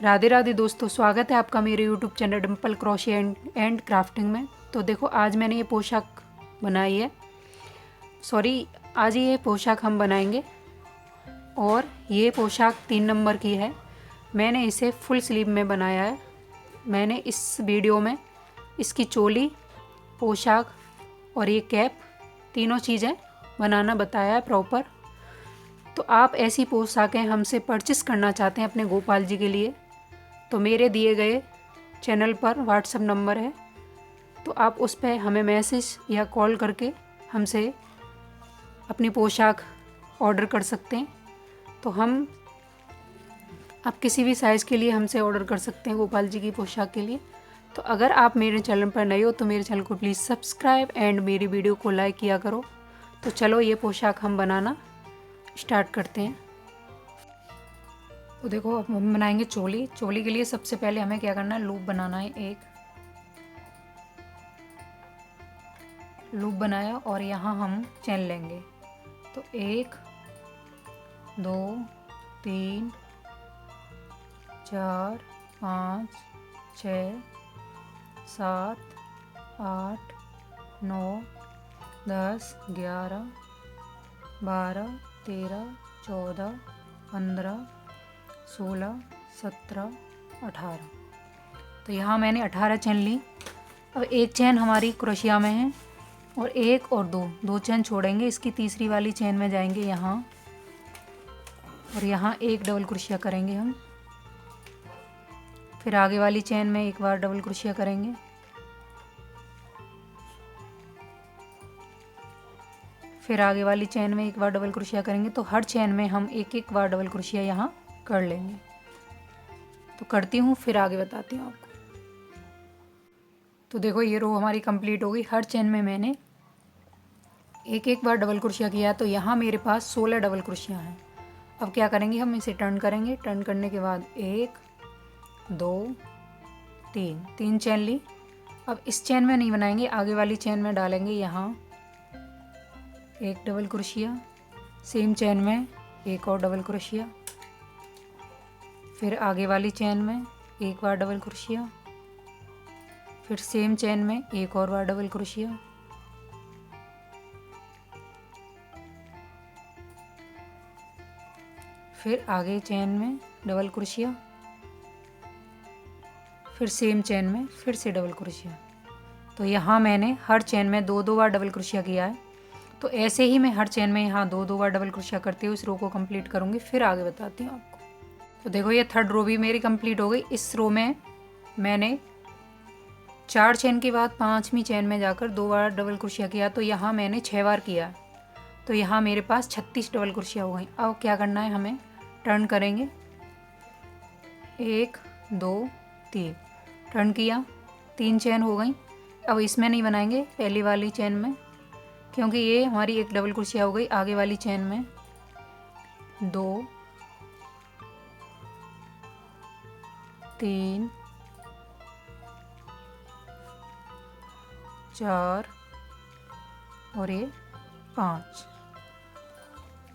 राधे राधे दोस्तों, स्वागत है आपका मेरे YouTube channel Dimple crochet and crafting में। तो देखो, आज मैंने ये पोशाक बनाई है। आज ये पोशाक हम बनाएंगे और ये पोशाक 3 नंबर की है। मैंने इसे फुल स्लीव में बनाया है। मैंने इस वीडियो में इसकी चोली, पोशाक और ये कैप, तीनों चीज़ें बनाना बताया है प्रॉपर। तो आप ऐसी पोशाकें हमसे परचेस करना चाहते हैं अपने गोपाल जी के लिए, तो मेरे दिए गए चैनल पर व्हाट्सएप नंबर है, तो आप उस पर हमें मैसेज या कॉल करके हमसे अपनी पोशाक ऑर्डर कर सकते हैं। तो आप किसी भी साइज़ के लिए हमसे ऑर्डर कर सकते हैं गोपाल जी की पोशाक के लिए। तो अगर आप मेरे चैनल पर नए हो तो मेरे चैनल को प्लीज़ सब्सक्राइब एंड मेरी वीडियो को लाइक किया करो। तो चलो ये पोशाक हम बनाना स्टार्ट करते हैं। तो देखो, अब हम बनाएंगे चोली। चोली के लिए सबसे पहले हमें क्या करना है, लूप बनाना है। एक लूप बनाया और यहाँ हम चैन लेंगे। तो 1 2 3 4 5 6 7 8 9 10 11 12 13 14 15 16 17 18। तो यहाँ मैंने 18 चैन ली। अब एक चैन हमारी क्रोशिया में है और एक और दो चैन छोड़ेंगे। इसकी तीसरी वाली चैन में जाएंगे यहाँ और यहाँ एक डबल क्रोशिया करेंगे हम। फिर आगे वाली चैन में एक बार डबल क्रोशिया करेंगे। फिर आगे वाली चैन में एक बार डबल क्रोशिया करेंगे। तो हर चैन में हम एक एक बार डबल क्रोशिया यहाँ कर लेंगे। तो करती हूँ, फिर आगे बताती हूँ आपको। तो देखो, ये रो हमारी कंप्लीट हो गई। हर चैन में मैंने एक एक बार डबल क्रोशिया किया। तो यहाँ मेरे पास 16 डबल क्रोशिया हैं। अब क्या करेंगे, हम इसे टर्न करेंगे। टर्न करने के बाद 1 2 3 चैन ली। अब इस चैन में नहीं बनाएंगे, आगे वाली चैन में डालेंगे यहाँ एक डबल क्रोशिया। सेम चैन में एक और डबल क्रोशिया। फिर आगे वाली चैन में एक बार डबल क्रोशिया। फिर सेम चैन में एक और बार डबल क्रोशिया। फिर आगे चैन में डबल क्रोशिया। फिर सेम चैन में फिर से डबल क्रोशिया। तो यहाँ मैंने हर चैन में 2 बार डबल क्रोशिया किया है। तो ऐसे ही मैं हर चैन में यहाँ 2 बार डबल क्रोशिया करते हुए इस रो को कंप्लीट करूँगी। फिर आगे बताती हूँ आपको। तो देखो, ये थर्ड रो भी मेरी कंप्लीट हो गई। इस रो में मैंने 4 चैन के बाद 5वीं चैन में जाकर 2 बार डबल क्रोशिया किया। तो यहाँ मैंने 6 बार किया। तो यहाँ मेरे पास 36 डबल क्रोशिया हो गई। अब क्या करना है, हमें टर्न करेंगे। 1 2 3 टर्न किया, 3 चैन हो गई। अब इसमें नहीं बनाएंगे, पहली वाली चैन में, क्योंकि ये हमारी एक डबल क्रोशिया हो गई। आगे वाली चैन में 2 3 4 और ये 5।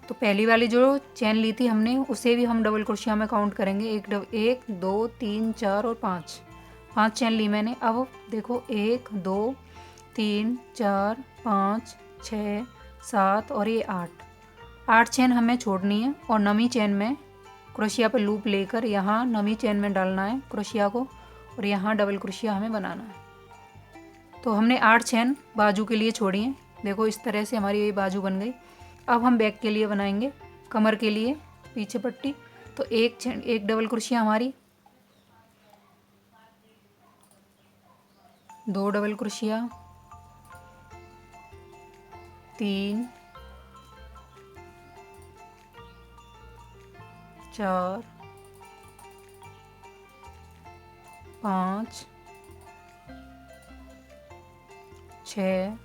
तो पहली वाली जो चैन ली थी हमने, उसे भी हम डबल क्रोशिया में काउंट करेंगे। 1 2 3 4 और 5 चैन ली मैंने। अब देखो, 1 2 3 4 5 6 7 और ये 8 चैन हमें छोड़नी है। और नवीं चैन में क्रोशिया पर लूप लेकर यहाँ नवीं चैन में डालना है क्रोशिया को, और यहाँ डबल क्रोशिया हमें बनाना है। तो हमने 8 चैन बाजू के लिए छोड़ी हैं। देखो, इस तरह से हमारी ये बाजू बन गई। अब हम बैक के लिए बनाएंगे, कमर के लिए पीछे पट्टी। तो एक डबल क्रोशिया हमारी, 2 डबल क्रोशिया, 3 4 5 6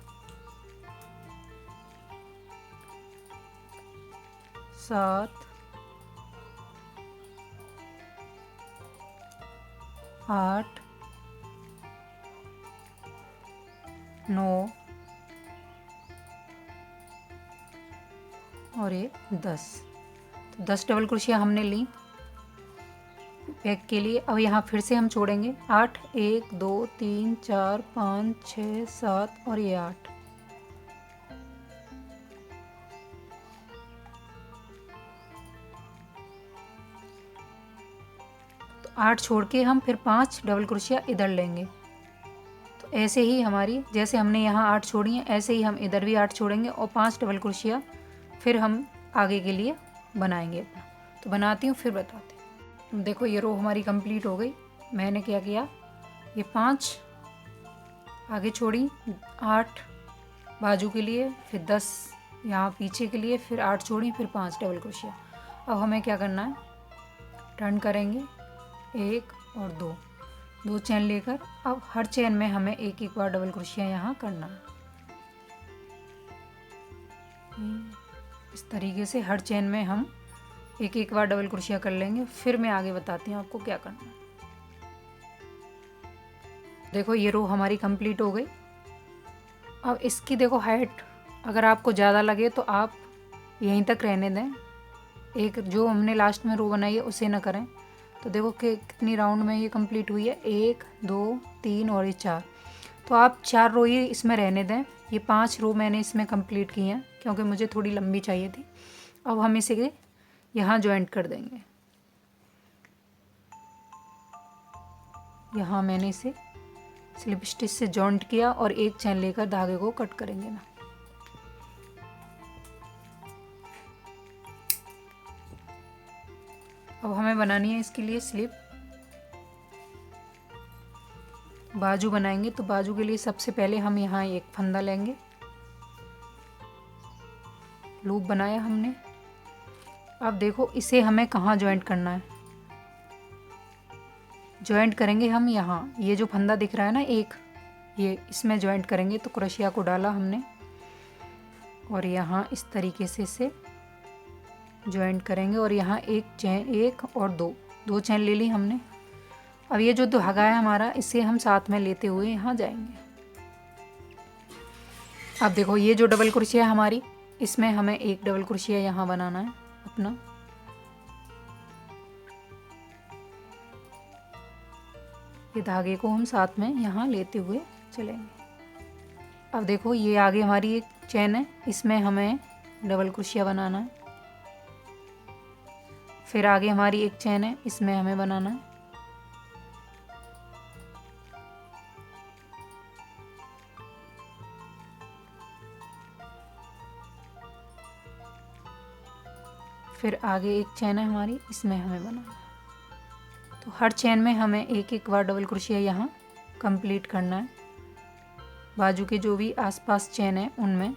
7 8 9 और ये 10। तो 10 डबल क्रोशिया हमने ली। बैक के लिए। अब यहाँ फिर से हम छोड़ेंगे 8, 1 2 3 4 5 6 7 और ये 8। तो 8 छोड़ के हम फिर 5 डबल क्रोशिया इधर लेंगे। तो ऐसे ही हमारी, जैसे हमने यहाँ 8 छोड़ी हैं, ऐसे ही हम इधर भी 8 छोड़ेंगे और 5 डबल क्रोशिया फिर हम आगे के लिए बनाएंगे अपना। तो बनाती हूँ फिर बताती हूँ। देखो ये रो हमारी कंप्लीट हो गई। मैंने क्या किया, ये 5 आगे छोड़ी, 8 बाजू के लिए, फिर 10 यहाँ पीछे के लिए, फिर 8 छोड़ी, फिर 5 डबल क्रोशिया। अब हमें क्या करना है, टर्न करेंगे 1 और 2 चैन लेकर। अब हर चैन में हमें एक एक बार डबल क्रोशिया यहाँ करना है। इस तरीके से हर चैन में हम एक एक बार डबल क्रोशिया कर लेंगे। फिर मैं आगे बताती हूँ आपको क्या करना है। देखो ये रो हमारी कंप्लीट हो गई। अब इसकी देखो हाइट अगर आपको ज़्यादा लगे तो आप यहीं तक रहने दें, एक जो हमने लास्ट में रो बनाई है उसे ना करें। तो देखो कि कितनी राउंड में ये कंप्लीट हुई है, 1 2 3 और ये 4। तो आप 4 रो ही इसमें रहने दें। ये 5 रो मैंने इसमें कंप्लीट की हैं क्योंकि मुझे थोड़ी लंबी चाहिए थी। अब हम इसे यहाँ जॉइंट कर देंगे। यहाँ मैंने इसे स्लिप स्टिच से जॉइंट किया और एक चैन लेकर धागे को कट करेंगे ना। अब हमें बनानी है इसके लिए स्लिप। बाजू बनाएंगे तो बाजू के लिए सबसे पहले हम यहाँ एक फंदा लेंगे, लूप बनाया हमने। अब देखो इसे हमें कहाँ जॉइंट करना है, जॉइंट करेंगे हम यहाँ, ये जो फंदा दिख रहा है ना एक, ये इसमें जॉइंट करेंगे। तो क्रोशिया को डाला हमने और यहाँ इस तरीके से इसे जॉइंट करेंगे और यहाँ एक चैन, एक और दो चैन ले ली हमने। अब ये जो धागा है हमारा, इसे हम साथ में लेते हुए यहाँ जाएंगे। अब देखो ये जो डबल क्रोशिया है हमारी, इसमें हमें एक डबल क्रोशिया यहाँ बनाना है अपना। ये धागे को हम साथ में यहाँ लेते हुए चलेंगे। अब देखो ये आगे हमारी एक चैन है, इसमें हमें डबल क्रोशिया बनाना है। फिर आगे हमारी एक चैन है, इसमें हमें बनाना है। फिर आगे एक चैन है हमारी, इसमें हमें बनाना है। तो हर चैन में हमें एक एक बार डबल क्रोशिया यहाँ कंप्लीट करना है। बाजू के जो भी आसपास चैन है उनमें।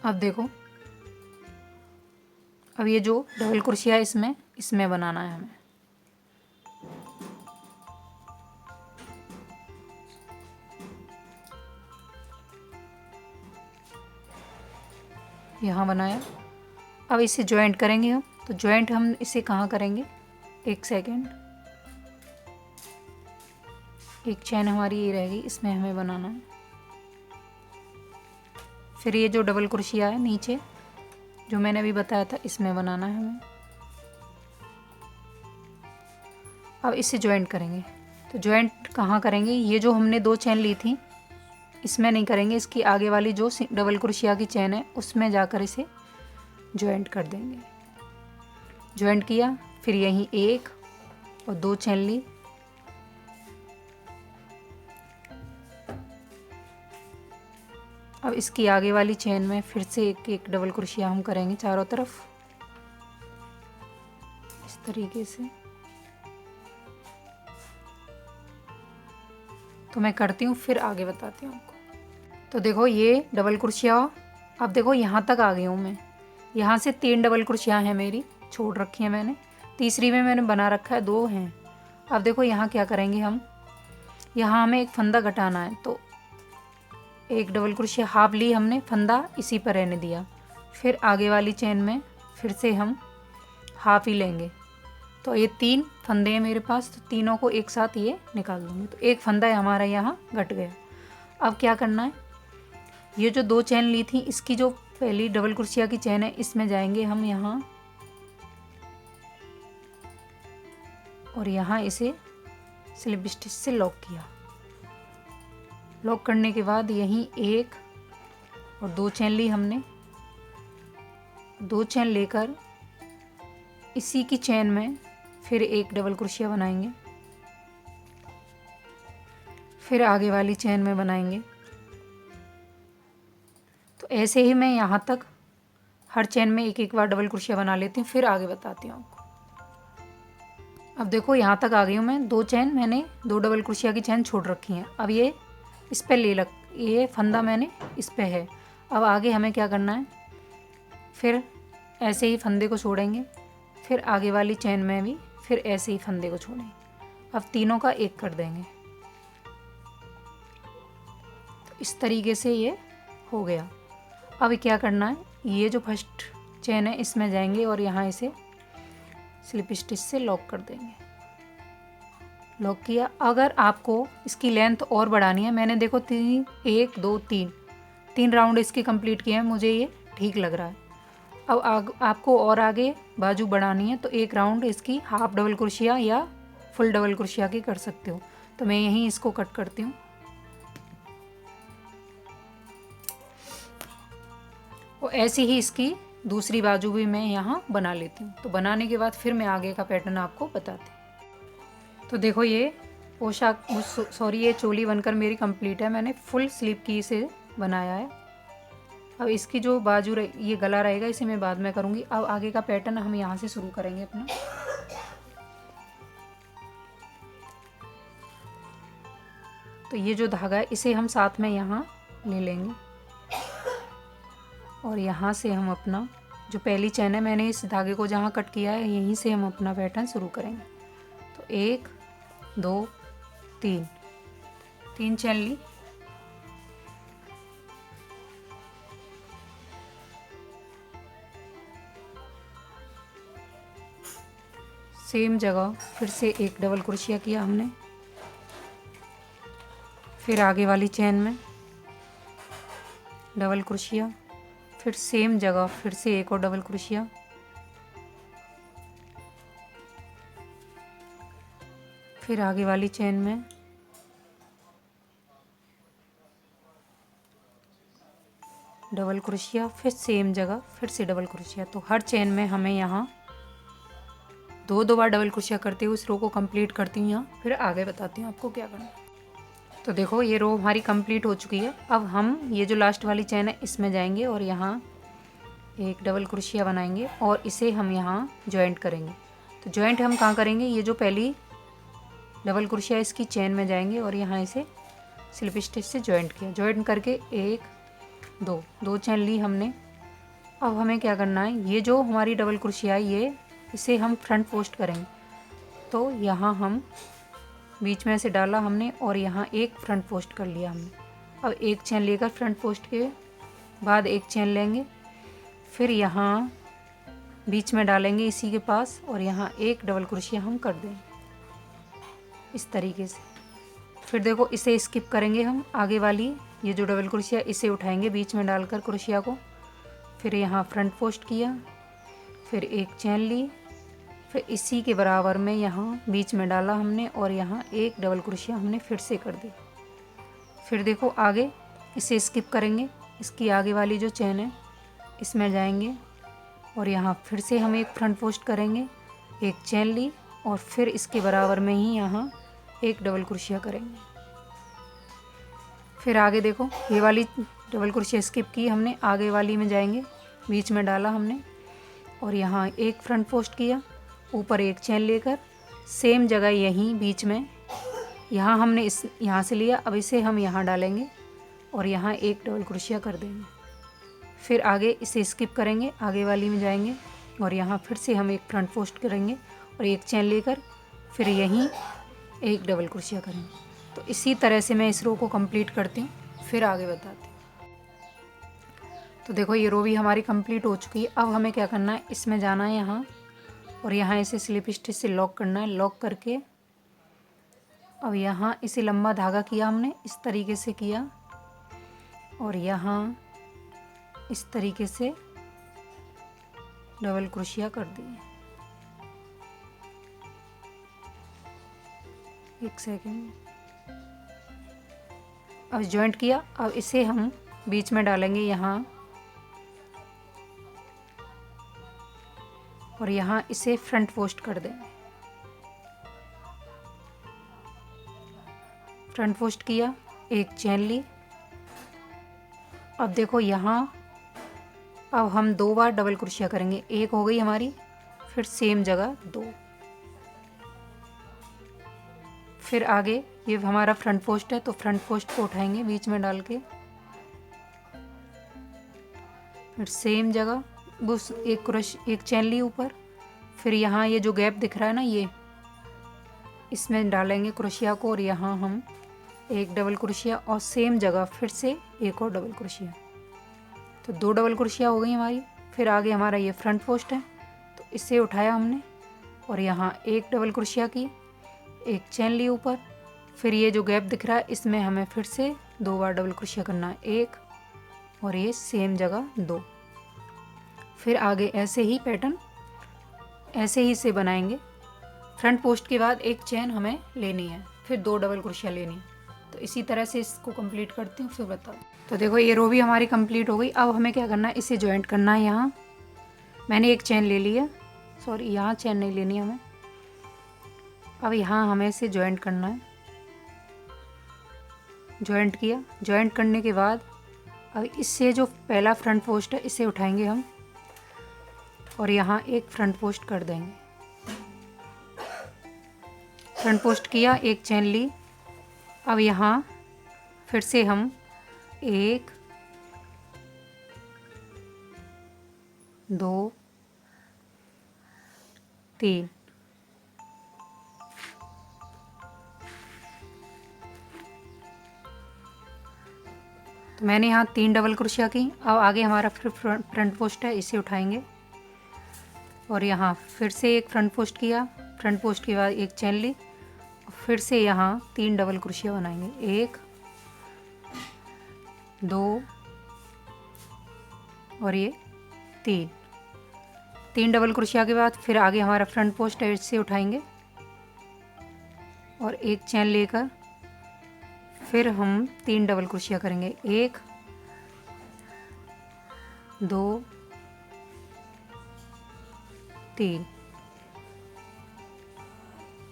अब देखो, अब ये जो डबल क्रोशिया है इसमें बनाना है हमें। यहाँ बनाया। अब इसे जॉइंट करेंगे हम। तो जॉइंट हम इसे कहाँ करेंगे, एक सेकेंड, एक चैन हमारी ये रहेगी, इसमें हमें बनाना है। फिर ये जो डबल क्रोशिया है नीचे जो मैंने अभी बताया था, इसमें बनाना है हमें। अब इसे जॉइंट करेंगे। तो जॉइंट कहाँ करेंगे, ये जो हमने 2 चैन ली थी इसमें नहीं करेंगे, इसकी आगे वाली जो डबल क्रोशिया की चैन है उसमें जाकर इसे जॉइंट कर देंगे। जॉइंट किया, फिर यहीं 1 और 2 चैन ली। अब इसकी आगे वाली चैन में फिर से एक एक डबल क्रोशिया हम करेंगे चारों तरफ इस तरीके से। तो मैं करती हूँ फिर आगे बताती हूँ आपको। तो देखो ये डबल क्रोशिया, अब देखो यहाँ तक आ गई हूँ मैं। यहाँ से 3 डबल क्रोशिया हैं मेरी, छोड़ रखी है मैंने। तीसरी में मैंने बना रखा है 2 हैं। अब देखो यहाँ क्या करेंगे हम, यहाँ हमें एक फंदा घटाना है, तो एक डबल क्रोशिया हाफ ली हमने, फंदा इसी पर रहने दिया। फिर आगे वाली चेन में फिर से हम हाफ ही लेंगे। तो ये 3 फंदे हैं मेरे पास, तो तीनों को एक साथ ये निकाल दूँगी। तो एक फंदा हमारा यहाँ घट गया। अब क्या करना है, ये जो 2 चेन ली थी, इसकी जो पहली डबल क्रोशिया की चेन है, इसमें जाएंगे हम यहाँ और यहाँ इसे स्लिप स्टिच से लॉक किया। लॉक करने के बाद यहीं 1 और 2 चेन ली हमने। 2 चेन लेकर इसी की चेन में फिर एक डबल क्रोशिया बनाएंगे, फिर आगे वाली चेन में बनाएंगे। तो ऐसे ही मैं यहाँ तक हर चेन में एक एक बार डबल क्रोशिया बना लेती हूँ, फिर आगे बताती हूँ आपको। अब देखो यहाँ तक आ गई हूँ मैं। 2 चेन मैंने 2 डबल क्रोशिया की चेन छोड़ रखी हैं। अब ये इस पर ये फंदा मैंने इस पे है। अब आगे हमें क्या करना है, फिर ऐसे ही फंदे को छोड़ेंगे, फिर आगे वाली चेन में भी फिर ऐसे ही फंदे को छोड़ेंगे। अब तीनों का एक कर देंगे। तो इस तरीके से ये हो गया। अब क्या करना है, ये जो फर्स्ट चेन है इसमें जाएंगे और यहाँ इसे स्लिप स्टिच से लॉक कर देंगे। लॉक किया। अगर आपको इसकी लेंथ और बढ़ानी है, मैंने देखो 1 2 3 राउंड इसके कंप्लीट किए हैं, मुझे ये ठीक लग रहा है। अब आपको और आगे बाजू बढ़ानी है, तो 1 राउंड इसकी हाफ डबल क्रोशिया या फुल डबल क्रोशिया की कर सकते हो। तो मैं यहीं इसको कट करती हूँ। और ऐसे ही इसकी दूसरी बाजू भी मैं यहाँ बना लेती हूँ। तो बनाने के बाद फिर मैं आगे का पैटर्न आपको बताती हूँ। तो देखो ये पोशाक ये चोली बनकर मेरी कंप्लीट है। मैंने फुल स्लीव की इसे बनाया है। अब इसकी जो बाजू ये गला रहेगा, इसे मैं बाद में करूँगी। अब आगे का पैटर्न हम यहाँ से शुरू करेंगे अपना। तो ये जो धागा है इसे हम साथ में यहाँ ले लेंगे और यहाँ से हम अपना जो पहली चेन है, मैंने इस धागे को जहाँ कट किया है यहीं से हम अपना पैटर्न शुरू करेंगे। तो 1 2 3 चेन ली, सेम जगह फिर से एक डबल क्रोशिया किया हमने, फिर आगे वाली चेन में डबल क्रोशिया, फिर सेम जगह फिर से एक और डबल क्रोशिया, फिर आगे वाली चेन में डबल क्रोशिया, फिर सेम जगह फिर से डबल क्रोशिया। तो हर चेन में हमें यहाँ 2 बार डबल क्रोशिया करते हुए इस रो को कंप्लीट करती हूँ यहाँ, फिर आगे बताती हूँ आपको क्या करना है। तो देखो ये रो हमारी कंप्लीट हो चुकी है। अब हम ये जो लास्ट वाली चेन है इसमें जाएंगे और यहाँ एक डबल क्रोशिया बनाएंगे और इसे हम यहाँ जॉइंट करेंगे। तो जॉइंट हम कहाँ करेंगे, ये जो पहली डबल क्रोशिया इसकी चेन में जाएंगे और यहाँ इसे स्लिप स्टिच से जॉइंट किया। जॉइंट करके 1 2 चेन ली हमने। अब हमें क्या करना है, ये जो हमारी डबल क्रोशिया है इसे हम फ्रंट पोस्ट करेंगे। तो यहाँ हम बीच में से डाला हमने और यहाँ एक फ्रंट पोस्ट कर लिया हमने। अब एक चेन लेकर फ्रंट पोस्ट के बाद एक चेन लेंगे, फिर यहाँ बीच में डालेंगे इसी के पास और यहाँ एक डबल क्रोशिया हम कर देंगे इस तरीके से। फिर देखो इसे स्किप करेंगे हम, आगे वाली ये जो डबल क्रोशिया इसे उठाएंगे बीच में डालकर क्रोशिया को, फिर यहाँ फ्रंट पोस्ट किया, फिर एक चेन ली, फिर इसी के बराबर में यहाँ बीच में डाला हमने और यहाँ एक डबल क्रोशिया हमने फिर से कर दी। फिर देखो आगे इसे स्किप करेंगे, इसकी आगे वाली जो चेन है इसमें जाएंगे और यहाँ फिर से हम एक फ्रंट पोस्ट करेंगे, एक चेन ली और फिर इसके बराबर में ही यहाँ एक डबल क्रोशिया करेंगे। फिर आगे देखो ये वाली डबल क्रोशिया स्किप की हमने, आगे वाली में जाएंगे, बीच में डाला हमने और यहाँ एक फ्रंट पोस्ट किया, ऊपर एक चेन लेकर सेम जगह यहीं बीच में यहाँ हमने यहाँ से लिया। अब इसे हम यहाँ डालेंगे और यहाँ एक डबल क्रोशिया कर देंगे। फिर आगे इसे स्किप करेंगे, आगे वाली में जाएंगे और यहाँ फिर से हम एक फ्रंट पोस्ट करेंगे और एक चेन लेकर फिर यहीं एक डबल क्रोशिया करेंगे। तो इसी तरह से मैं इस रो को कंप्लीट करती हूँ, फिर आगे बताती हूँ। तो देखो ये रो भी हमारी कंप्लीट हो चुकी है। अब हमें क्या करना है, इसमें जाना है यहाँ और यहाँ इसे स्लिप स्टिच से लॉक करना है। लॉक करके अब यहाँ इसे लंबा धागा किया हमने, इस तरीके से किया और यहाँ इस तरीके से डबल क्रोशिया कर दिए। एक सेकेंड। अब जॉइंट किया, अब इसे हम बीच में डालेंगे यहाँ और यहाँ इसे फ्रंट पोस्ट कर देंगे। फ्रंट पोस्ट किया, एक चेन ली। अब देखो यहाँ अब हम 2 बार डबल क्रोशिया करेंगे। एक हो गई हमारी, फिर सेम जगह 2, फिर आगे ये हमारा फ्रंट पोस्ट है तो फ्रंट पोस्ट को उठाएंगे बीच में डाल के, फिर सेम जगह बस एक चेन ली ऊपर, फिर यहाँ ये जो गैप दिख रहा है ना, ये इसमें डालेंगे क्रोशिया को और यहाँ हम एक डबल क्रोशिया और सेम जगह फिर से एक और डबल क्रोशिया। तो 2 डबल क्रोशिया हो गई हमारी। फिर आगे हमारा ये फ्रंट पोस्ट है तो इसे उठाया हमने और यहाँ एक डबल क्रोशिया की, एक चेन ली ऊपर, फिर ये जो गैप दिख रहा है इसमें हमें फिर से 2 बार डबल क्रोशिया करना है, एक और ये सेम जगह 2। फिर आगे ऐसे ही पैटर्न ऐसे ही से बनाएंगे। फ्रंट पोस्ट के बाद एक चेन हमें लेनी है, फिर 2 डबल क्रोशिया लेनी है। तो इसी तरह से इसको कंप्लीट करती हूँ, फिर बताओ। तो देखो ये रो भी हमारी कंप्लीट हो गई। अब हमें क्या करना है, इसे जॉइंट करना है। यहाँ मैंने एक चेन ले ली है, सॉरी यहाँ चेन नहीं लेनी हमें। अब यहाँ हमें इसे जॉइंट करना है। जॉइंट किया, जॉइंट करने के बाद अब इससे जो पहला फ्रंट पोस्ट है इसे उठाएंगे हम और यहाँ एक फ्रंट पोस्ट कर देंगे। फ्रंट पोस्ट किया, एक चेन ली। अब यहाँ फिर से हम 1 2 3 तो मैंने यहाँ 3 डबल क्रोशिया की। अब आगे हमारा फिर फ्रंट पोस्ट है, इसे उठाएंगे और यहाँ फिर से एक फ्रंट पोस्ट किया। फ्रंट पोस्ट के बाद एक चेन ली, फिर से यहाँ 3 डबल क्रोशिया बनाएंगे, 1 2 और ये 3 डबल क्रोशिया के बाद फिर आगे हमारा फ्रंट पोस्ट है, इससे उठाएंगे और एक चेन लेकर फिर हम 3 डबल क्रोशिया करेंगे, 1 2 3।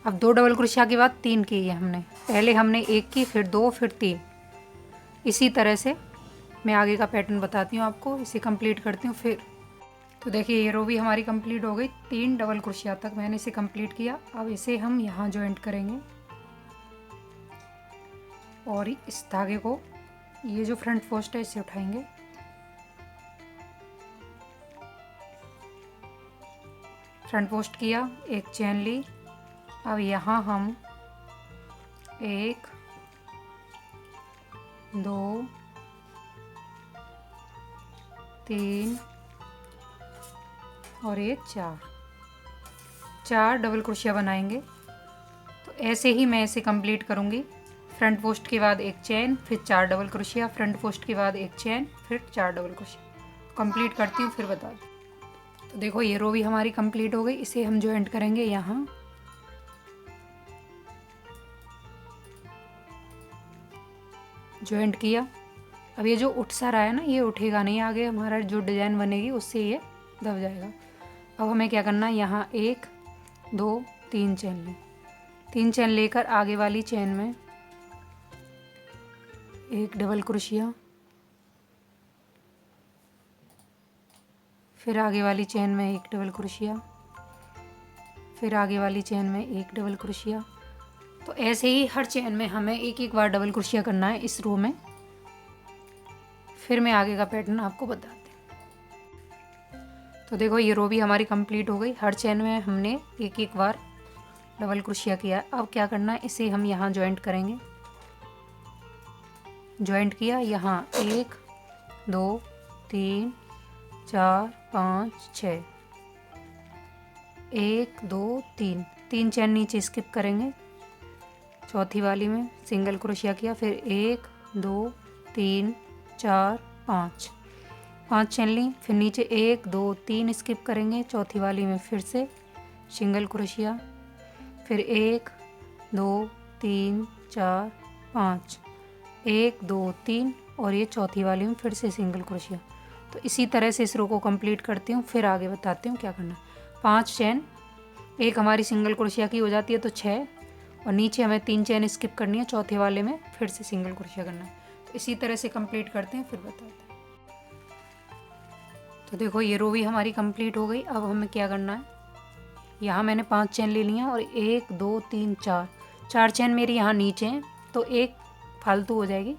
अब 2 डबल क्रोशिया के बाद 3 की है हमने, पहले हमने 1 की, फिर 2, फिर 3। इसी तरह से मैं आगे का पैटर्न बताती हूँ आपको, इसे कंप्लीट करती हूँ फिर। तो देखिए ये रो भी हमारी कंप्लीट हो गई। 3 डबल क्रोशिया तक मैंने इसे कंप्लीट किया। अब इसे हम यहाँ जॉइंट करेंगे और इस धागे को, ये जो फ्रंट पोस्ट है इसे उठाएंगे फ्रंट पोस्ट किया, एक चेन ली। अब यहाँ हम 1 2 3 और एक 4 डबल क्रोशिया बनाएंगे। तो ऐसे ही मैं इसे कंप्लीट करूँगी। फ्रंट पोस्ट के बाद एक चेन, फिर 4 डबल क्रोशिया, फ्रंट पोस्ट के बाद एक चेन, फिर 4 डबल क्रोशिया। कंप्लीट करती हूँ फिर बता दूँ। तो देखो ये रो भी हमारी कंप्लीट हो गई। इसे हम जॉइंट करेंगे यहाँ, जॉइंट किया। अब ये जो उठ सा रहा है ना, ये उठेगा नहीं, आगे हमारा जो डिज़ाइन बनेगी उससे ये दब जाएगा। अब हमें क्या करना है, यहाँ 1 2 3 चेन ली। 3 चेन लेकर आगे वाली चेन में एक डबल क्रोशिया, फिर आगे वाली चेन में एक डबल क्रोशिया, फिर आगे वाली चेन में एक डबल क्रोशिया। तो ऐसे ही हर चेन में हमें एक एक बार डबल क्रोशिया करना है इस रो में। फिर मैं आगे का पैटर्न आपको बताती हूँ। तो देखो ये रो भी हमारी कंप्लीट हो गई। हर चेन में हमने एक एक बार डबल क्रोशिया किया। अब क्या करना है, इसे हम यहाँ जॉइंट करेंगे जॉइंट किया, यहाँ 1 2 3 4 5 6, 1 2 3, 3 चेन नीचे स्किप करेंगे, चौथी वाली में सिंगल क्रोशिया किया, फिर 1 2 3 4 5, 5 चेन ली, फिर नीचे 1 2 3 स्किप करेंगे, चौथी वाली में फिर से सिंगल क्रोशिया, फिर 1 2 3 4 5, 1 2 3 और ये चौथी वाली में फिर से सिंगल क्रोशिया। तो इसी तरह से इस रो को कंप्लीट करती हूँ, फिर आगे बताती हूँ क्या करना। 5 चेन, एक हमारी सिंगल क्रोशिया की हो जाती है तो 6, और नीचे हमें 3 चेन स्किप करनी है, चौथे वाले में फिर से सिंगल क्रोशिया करना है। तो इसी तरह से कंप्लीट करते हैं, फिर बताते हैं। तो देखो ये रो भी हमारी कंप्लीट हो गई। अब हमें क्या करना है, यहाँ मैंने 5 चेन ले लिया और 1 2 3 4, 4 चेन मेरी यहाँ नीचे हैं तो एक फालतू हो जाएगी।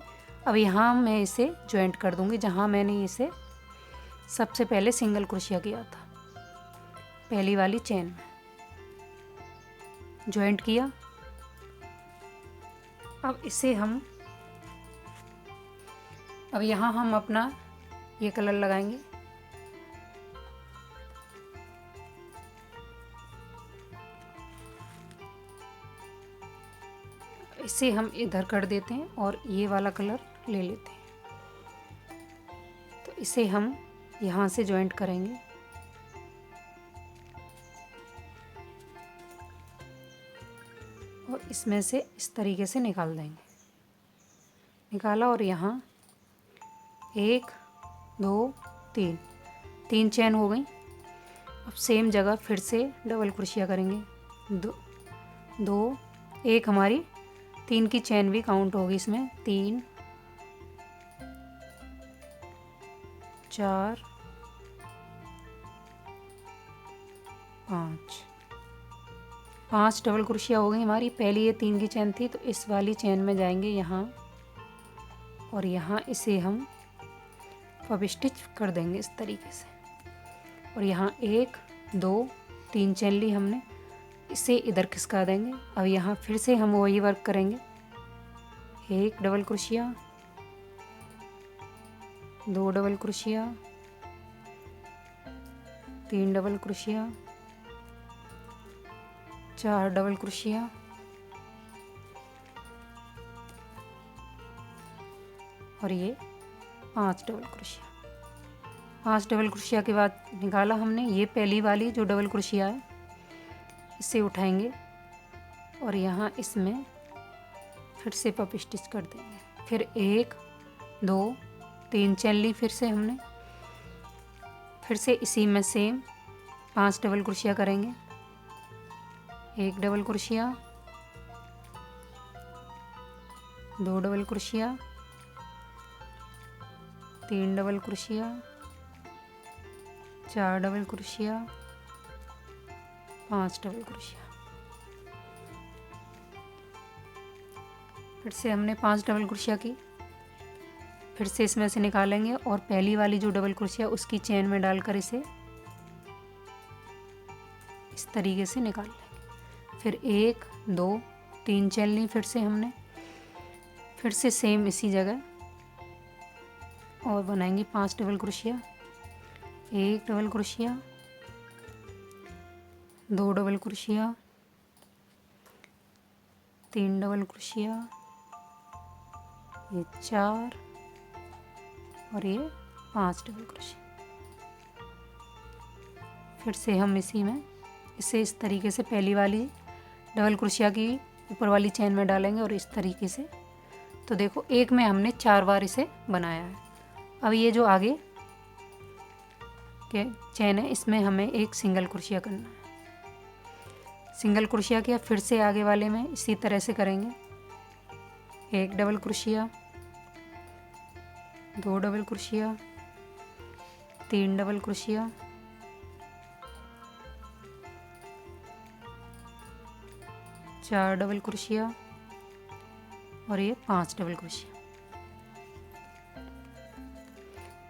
अब यहाँ मैं इसे जॉइंट कर दूँगी जहाँ मैंने इसे सबसे पहले सिंगल क्रोशिया किया था, पहली वाली चेन में जॉइंट किया। अब इसे अब यहाँ हम अपना ये कलर लगाएंगे। इसे हम इधर कर देते हैं और ये वाला कलर ले लेते हैं। तो इसे हम यहाँ से जॉइंट करेंगे, और इसमें से इस तरीके से निकाल देंगे। निकाला और यहाँ 1 2 3, 3 चेन हो गई। अब सेम जगह फिर से डबल क्रोशिया करेंगे, 2 एक हमारी 3 की चेन भी काउंट होगी इसमें, 3 4 5 डबल क्रोशिया हो गई हमारी। पहली ये 3 की चेन थी तो इस वाली चेन में जाएंगे यहाँ, और यहाँ इसे हम पब स्टिच कर देंगे इस तरीके से। और यहाँ 1 2 3 चेन ली हमने, इसे इधर खिसका देंगे। अब यहाँ फिर से हम वही वर्क करेंगे, 1 double crochet, 2 double crochet, 3 double crochet, 4 double crochet, और ये 5 डबल क्रोशिया। 5 डबल क्रोशिया के बाद निकाला हमने, ये पहली वाली जो डबल क्रोशिया है इसे उठाएंगे और यहाँ इसमें फिर से पप स्टिच कर देंगे। फिर 1 2 3 चेन ली, फिर से हमने फिर से इसी में सेम 5 डबल क्रोशिया करेंगे, 1 double crochet, 2 double crochet, 3 double crochet, 4 double crochet, 5 double crochet. फिर से हमने 5 डबल क्रोशिया की, फिर से इसमें से निकालेंगे और पहली वाली जो डबल क्रोशिया उसकी चेन में डालकर इसे इस तरीके से निकाल लेंगे। फिर 1 2 3 चेन ली, फिर से हमने फिर से सेम इसी जगह और बनाएंगे 5 double crochet, 1 double crochet, 2 double crochet, 3 double crochet, ये 4 और ये 5 डबल क्रोशिया। फिर से हम इसी में इसे इस तरीके से पहली वाली डबल क्रोशिया की ऊपर वाली चेन में डालेंगे और इस तरीके से। तो देखो एक में हमने 4 बार इसे बनाया है। अब ये जो आगे के चेन है इसमें हमें एक सिंगल क्रोशिया करना है। सिंगल क्रोशिया किया, फिर से आगे वाले में इसी तरह से करेंगे, 1 double crochet, 2 double crochet, 3 double crochet, 4 double crochet और ये 5 डबल क्रोशिया।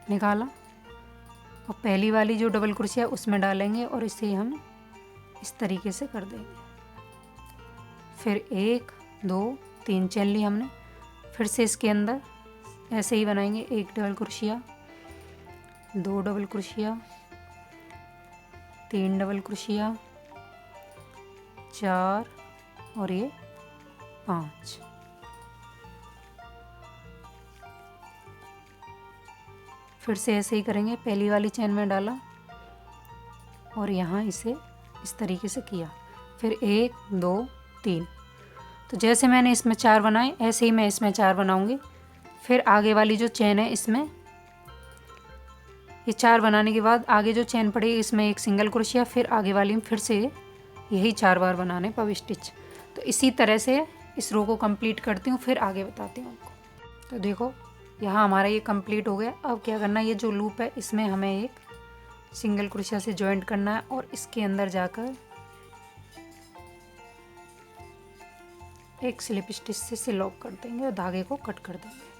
निकाला और पहली वाली जो डबल क्रोशिया उसमें डालेंगे और इसे हम इस तरीके से कर देंगे। फिर 1 2 3 चेन ली हमने, फिर से इसके अंदर ऐसे ही बनाएंगे। 1 double crochet, 2 double crochet, 3 double crochet, 4 और ये 5। फिर से ऐसे ही करेंगे। पहली वाली चेन में डाला और यहाँ इसे इस तरीके से किया। फिर 1 2 3। तो जैसे मैंने इसमें 4 बनाए ऐसे ही मैं इसमें 4 बनाऊंगी। फिर आगे वाली जो चेन है इसमें ये 4 बनाने के बाद आगे जो चेन पड़ेगी इसमें 1 सिंगल क्रोशिया, फिर आगे वाली में फिर से यही 4 बार बनाने पव स्टिच। तो इसी तरह से इस रो को कंप्लीट करती हूँ, फिर आगे बताती हूँ आपको। तो देखो यहाँ हमारा ये कंप्लीट हो गया। अब क्या करना है, ये जो लूप है इसमें हमें एक सिंगल क्रोशिया से जॉइंट करना है और इसके अंदर जाकर एक स्लिप स्टिच से लॉक कर देंगे और धागे को कट कर देंगे।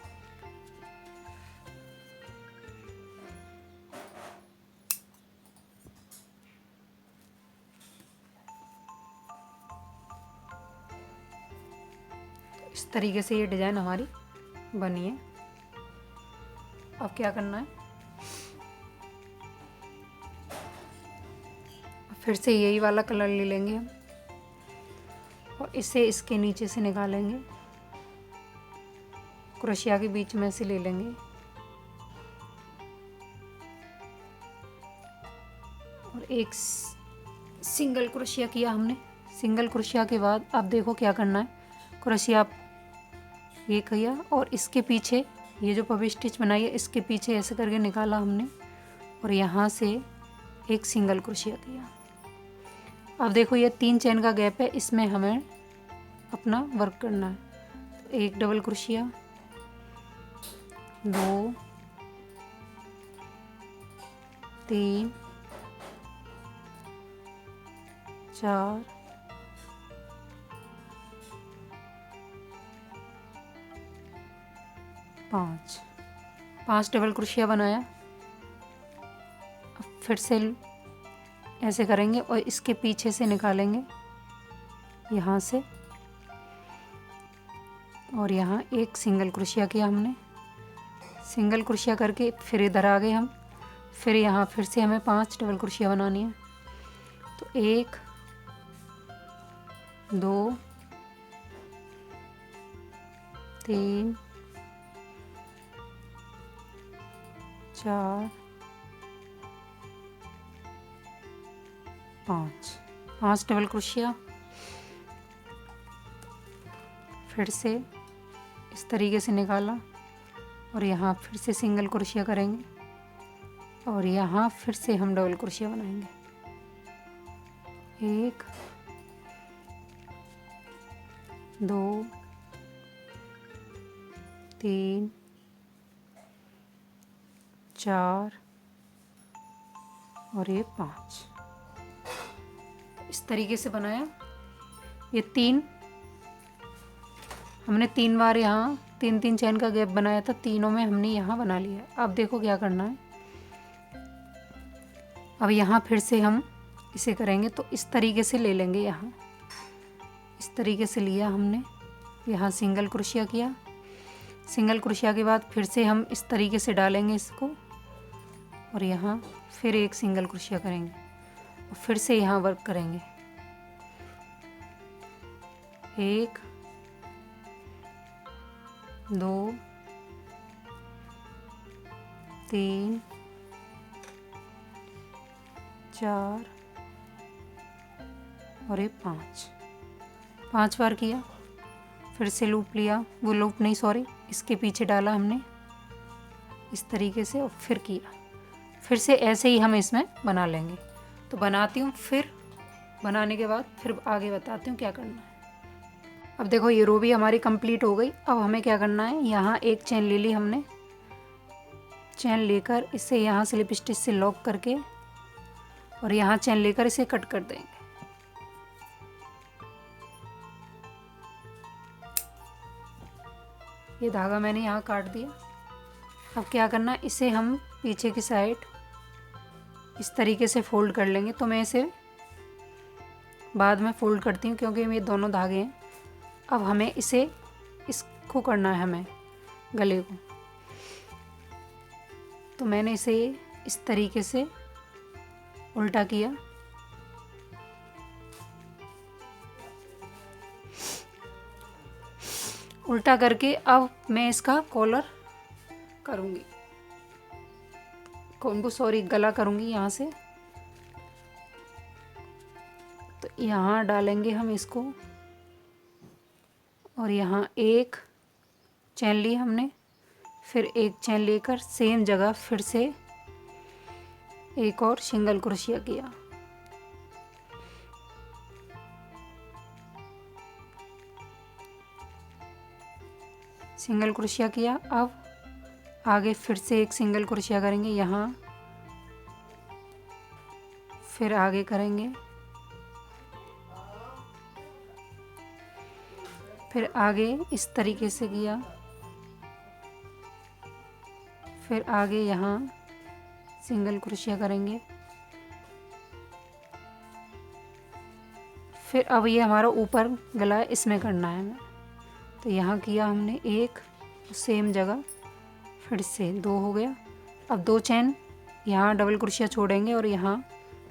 तो इस तरीके से ये डिज़ाइन हमारी बनी है। अब क्या करना है, फिर से यही वाला कलर ले लेंगे हम और इसे इसके नीचे से निकालेंगे, क्रोशिया के बीच में से ले लेंगे और एक सिंगल क्रोशिया किया हमने। सिंगल क्रोशिया के बाद अब देखो क्या करना है, क्रोशिया ये किया और इसके पीछे ये जो पव स्टिच बनाई है इसके पीछे ऐसे करके निकाला हमने और यहाँ से एक सिंगल क्रोशिया किया। अब देखो ये 3 चेन का गैप है, इसमें हमें अपना वर्क करना है। तो 1 डबल क्रोशिया, 2 3 4 5 डबल क्रोशिया बनाया। अब फिर से ऐसे करेंगे और इसके पीछे से निकालेंगे यहाँ से और यहाँ एक सिंगल क्रोशिया किया हमने। सिंगल क्रोशिया करके फिर इधर आ गए हम, फिर यहाँ फिर से हमें 5 डबल क्रोशिया बनानी है। तो 1 2 3 4 5 डबल क्रोशिया। फिर से इस तरीके से निकाला और यहाँ फिर से सिंगल क्रोशिया करेंगे और यहाँ फिर से हम डबल क्रोशिया बनाएंगे। 1 2 3 4 और ये 5। इस तरीके से बनाया। ये 3 हमने 3 बार यहाँ 3 चेन का गैप बनाया था, तीनों में हमने यहाँ बना लिया। अब देखो क्या करना है, अब यहाँ फिर से हम इसे करेंगे तो इस तरीके से ले लेंगे। यहाँ इस तरीके से लिया हमने, यहाँ सिंगल क्रोशिया किया। सिंगल क्रोशिया के बाद फिर से हम इस तरीके से डालेंगे इसको और यहाँ फिर एक सिंगल क्रोशिया करेंगे और फिर से यहाँ वर्क करेंगे। 1 2 3 4 और ये 5 बार किया। फिर से लूप लिया, वो लूप नहीं सॉरी, इसके पीछे डाला हमने इस तरीके से और फिर किया। फिर से ऐसे ही हम इसमें बना लेंगे। तो बनाती हूँ, फिर बनाने के बाद फिर आगे बताती हूँ क्या करना है। अब देखो ये रो भी हमारी कंप्लीट हो गई। अब हमें क्या करना है, यहाँ एक चेन ले ली हमने, चेन लेकर इसे यहाँ स्लिप स्टिच से लॉक करके और यहाँ चेन लेकर इसे कट कर देंगे। ये धागा मैंने यहाँ काट दिया। अब क्या करना है, इसे हम पीछे की साइड इस तरीके से फोल्ड कर लेंगे। तो मैं इसे बाद में फोल्ड करती हूँ क्योंकि ये दोनों धागे हैं। अब हमें इसको करना है, हमें गले को। तो मैंने इसे इस तरीके से उल्टा किया। उल्टा करके अब मैं इसका कॉलर करूँगी, गला करूँगी यहाँ से। तो यहाँ डालेंगे हम इसको, और यहाँ एक चैन ली हमने, फिर एक चैन लेकर सेम जगह फिर से एक और सिंगल क्रोशिया किया। सिंगल क्रोशिया किया। अब आगे फिर से एक सिंगल क्रोशिया करेंगे यहाँ, फिर आगे करेंगे, फिर आगे इस तरीके से किया, फिर आगे यहाँ सिंगल क्रोशिया करेंगे। फिर अब ये हमारा ऊपर गला है, इसमें करना है हमें। तो यहाँ किया हमने एक, सेम जगह फिर से दो हो गया। अब दो चैन यहाँ डबल क्रोशिया छोड़ेंगे और यहाँ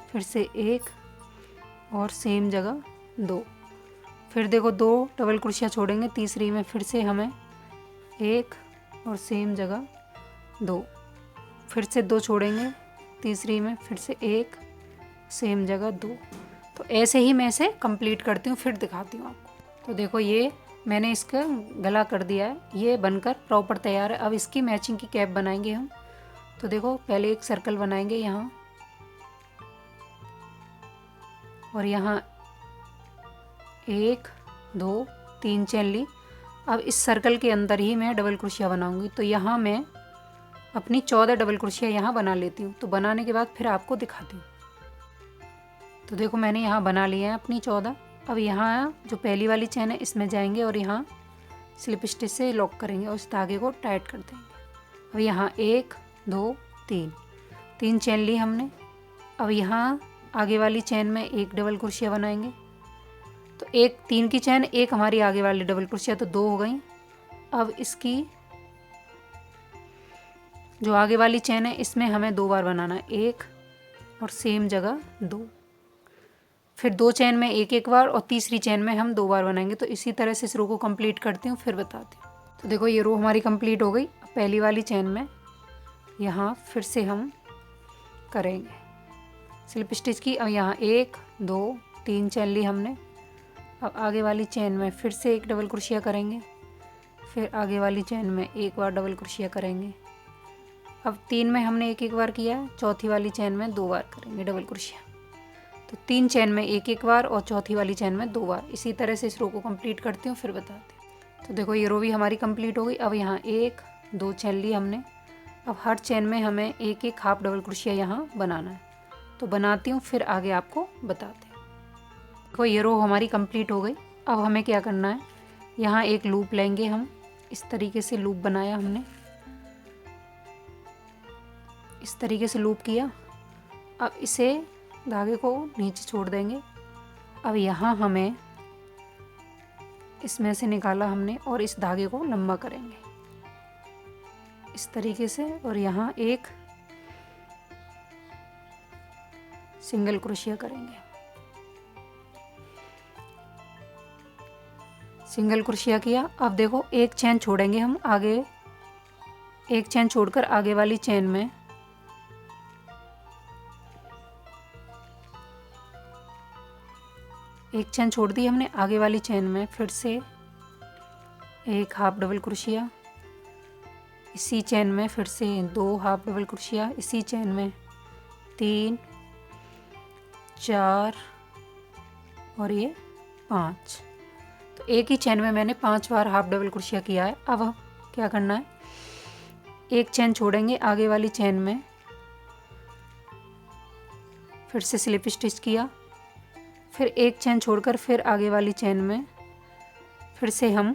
फिर से एक और सेम जगह दो। फिर देखो दो डबल क्रोशिया छोड़ेंगे, तीसरी में फिर से हमें एक और सेम जगह दो। फिर से दो छोड़ेंगे, तीसरी में फिर से एक, सेम जगह दो। तो ऐसे ही मैं इसे कंप्लीट करती हूँ, फिर दिखाती हूँ आपको। तो देखो ये मैंने इसका गला कर दिया है, ये बनकर प्रॉपर तैयार है। अब इसकी मैचिंग की कैप बनाएंगे हम। तो देखो पहले एक सर्कल बनाएंगे यहाँ, और यहाँ एक दो तीन चैन ली। अब इस सर्कल के अंदर ही मैं डबल क्रोशिया बनाऊंगी। तो यहाँ मैं अपनी 14 डबल क्रोशिया यहाँ बना लेती हूँ। तो बनाने के बाद फिर आपको दिखाती हूँ। तो देखो मैंने यहाँ बना लिया है अपनी 14। अब यहाँ जो पहली वाली चैन है इसमें जाएंगे और यहाँ स्लिप स्टिच से लॉक करेंगे और इस धागे को टाइट कर देंगे। अब यहाँ एक दो तीन चैन ली हमने। अब यहाँ आगे वाली चैन में एक डबल क्रोशिया बनाएंगे। तो एक तीन की चैन, एक हमारी आगे वाली डबल क्रोशिया, तो दो हो गई। अब इसकी जो आगे वाली चैन है इसमें हमें दो बार बनाना है, एक और सेम जगह दो। फिर दो चैन में एक एक बार और तीसरी चैन में हम दो बार बनाएंगे। तो इसी तरह से इस रो को कंप्लीट करती हूँ, फिर बताती हूँ। तो देखो ये रो हमारी कंप्लीट हो गई। पहली वाली चैन में यहाँ फिर से हम करेंगे स्लिप स्टिच की। अब यहाँ एक दो तीन चैन ली हमने। अब आगे वाली चैन में फिर से एक डबल क्रोशिया करेंगे, फिर आगे वाली चैन में एक बार डबल क्रोशिया करेंगे। अब तीन में हमने एक एक बार किया है, चौथी वाली चैन में दो बार करेंगे डबल क्रोशिया। तो तीन चैन में एक एक बार और चौथी वाली चैन में दो बार। इसी तरह से इस रो को कंप्लीट करती हूँ, फिर बताती हूँ। तो देखो ये रो भी हमारी कंप्लीट हो गई। अब यहाँ एक दो चैन ली हमने। अब हर चैन में हमें एक एक हाफ डबल क्रोशिया यहाँ बनाना है। तो बनाती हूँ, फिर आगे आपको बताते हैं। देखो ये रो हमारी कंप्लीट हो गई। अब हमें क्या करना है, यहाँ एक लूप लेंगे हम। इस तरीके से लूप बनाया हमने, इस तरीके से लूप किया। अब इसे धागे को नीचे छोड़ देंगे। अब यहाँ हमें इसमें से निकाला हमने और इस धागे को लंबा करेंगे इस तरीके से, और यहाँ एक सिंगल क्रोशिया करेंगे। सिंगल क्रोशिया किया। अब देखो एक चैन छोड़ेंगे हम आगे, एक चैन छोड़कर आगे वाली चैन में एक चैन छोड़ दी हमने। आगे वाली चैन में फिर से एक हाफ डबल क्रोशिया, इसी चैन में फिर से दो हाफ डबल क्रोशिया, इसी चैन में तीन चार और ये पाँच। तो एक ही चैन में मैंने 5 बार हाफ डबल क्रोशिया किया है। अब हम क्या करना है, एक चैन छोड़ेंगे आगे वाली चैन में, फिर से स्लिप स्टिच किया, फिर एक चैन छोड़कर फिर आगे वाली चैन में फिर से हम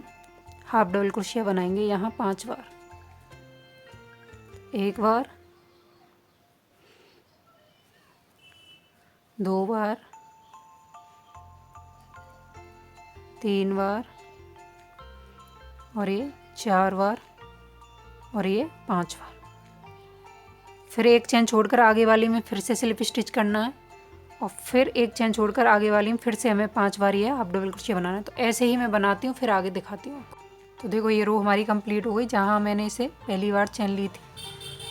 हाफ डबल क्रोशिया बनाएंगे यहाँ 5 बार। एक बार, दो बार, तीन बार, और ये 4 बार, और ये 5 बार। फिर एक चेन छोड़कर आगे वाली में फिर से स्लिप स्टिच करना है और फिर एक चेन छोड़कर आगे वाली में फिर से हमें 5 बार ये हाफ डबल क्रोशिया बनाना है। तो ऐसे ही मैं बनाती हूँ, फिर आगे दिखाती हूँ आपको। तो देखो ये रो हमारी कंप्लीट हो गई। जहाँ मैंने इसे पहली बार चेन ली थी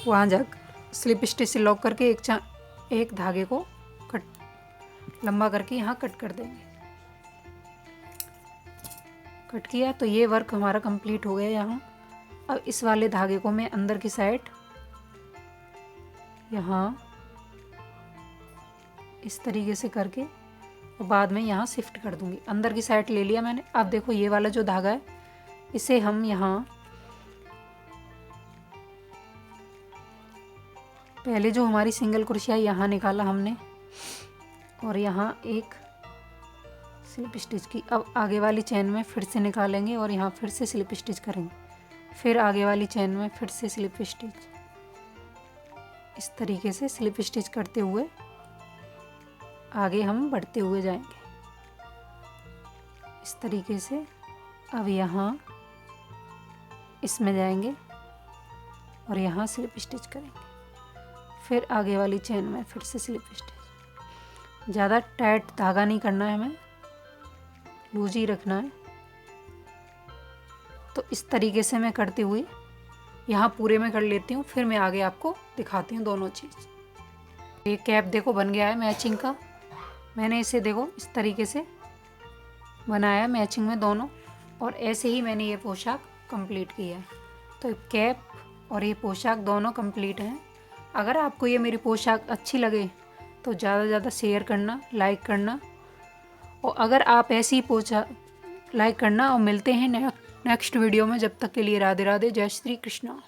वहाँ जाकर स्लिप स्टिच से लॉक करके एक धागे को कट लंबा करके यहाँ कट कर देंगे। कट किया तो ये वर्क हमारा कंप्लीट हो गया यहाँ। अब इस वाले धागे को मैं अंदर की साइड यहाँ इस तरीके से करके और बाद में यहाँ शिफ्ट कर दूंगी। अंदर की साइड ले लिया मैंने। अब देखो ये वाला जो धागा है इसे हम यहाँ पहले जो हमारी सिंगल क्रोशिया यहाँ निकाला हमने और यहाँ एक स्लिप स्टिच की। अब आगे वाली चेन में फिर से निकालेंगे और यहाँ फिर से स्लिप स्टिच करेंगे। फिर आगे वाली चेन में फिर से स्लिप स्टिच। इस तरीके से स्लिप स्टिच करते हुए आगे हम बढ़ते हुए जाएंगे इस तरीके से। अब यहाँ इसमें जाएंगे और यहाँ स्लिप स्टिच करेंगे। फिर आगे वाली चेन में फिर से स्लिप स्टिच। ज़्यादा टाइट धागा नहीं करना है, हमें लूज ही रखना है। तो इस तरीके से मैं करते हुए यहाँ पूरे में कर लेती हूँ, फिर मैं आगे आपको दिखाती हूँ दोनों चीज़। ये कैप देखो बन गया है मैचिंग का। मैंने इसे देखो इस तरीके से बनाया मैचिंग में दोनों, और ऐसे ही मैंने ये पोशाक कंप्लीट किया है। तो कैप और ये पोशाक दोनों कंप्लीट हैं। अगर आपको ये मेरी पोशाक अच्छी लगे तो ज़्यादा से ज़्यादा शेयर करना, लाइक करना, और अगर आप ऐसी पोशाक लाइक करना। और मिलते हैं नेक्स्ट वीडियो में। जब तक के लिए राधे राधे, जय श्री कृष्णा।